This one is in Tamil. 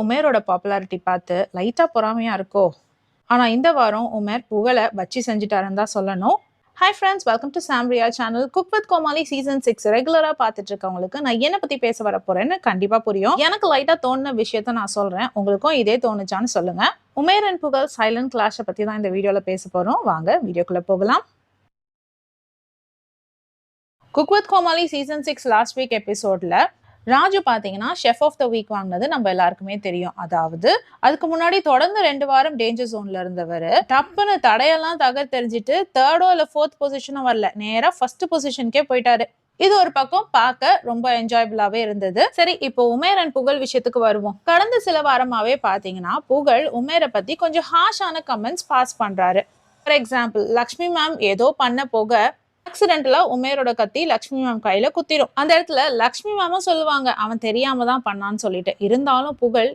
உமேரோட பாப்புலாரிட்டி பார்த்து லைட்டா பொறாமையா இருக்கோ? ஆனா இந்த வாரம் உமேர் புகழை வச்சு செஞ்சுட்டாருன்னு தான் சொல்லணும். Hi friends, welcome to Samriya channel. Cook with Komali season 6 ரெகுலரா பார்த்துட்டு இருக்கவங்களுக்கு நான் என்ன பத்தி பேச வர போறேன்னு கண்டிப்பா புரியும். எனக்கு லைட்டா தோணுன விஷயத்த நான் சொல்றேன், உங்களுக்கும் இதே தோணுச்சான்னு சொல்லுங்க. உமேர் அண்ட் புகழ் சைலண்ட் கிளாஷை பத்தி தான் இந்த வீடியோல பேச போறோம். வாங்க வீடியோக்குள்ள போகலாம். Cook with Komali season 6 last week எபிசோட்ல ராஜு பாத்தீங்கன்னா ஷெஃப் ஆஃப் த வீக் வாங்கினது நம்ம எல்லாருக்குமே தெரியும். அதாவது அதுக்கு முன்னாடி தொடர்ந்து 2 வாரம் டேஞ்சர் ஜோன்ல இருந்தவர் டப்புன்னு தடையெல்லாம் தெரிஞ்சுட்டு 3rd இல்ல 4th பொசிஷனும் வரல, நேரா ஃபர்ஸ்ட் பொசிஷனுக்கே போயிட்டாரு. இது ஒரு பக்கம் பார்க்க ரொம்ப என்ஜாயபிளாவே இருந்தது. சரி, இப்போ உமேர் அண்ட் புகழ் விஷயத்துக்கு வருவோம். கடந்த சில வாரமாவே பாத்தீங்கன்னா புகழ் உமேரை பத்தி கொஞ்சம் ஹார்ஷான கமெண்ட்ஸ் பாஸ் பண்றாரு. ஃபார் எக்ஸாம்பிள், லக்ஷ்மி மேம் ஏதோ பண்ண போக ஆக்சிடென்டலா உமேரோட கத்தி லக்ஷ்மி மேம் கையில குத்திரும். அந்த இடத்துல லக்ஷ்மி மேமும் சொல்லுவாங்க அவன் தெரியாம தான் பண்ணான்னு சொல்லிட்டு. இருந்தாலும் புகழ்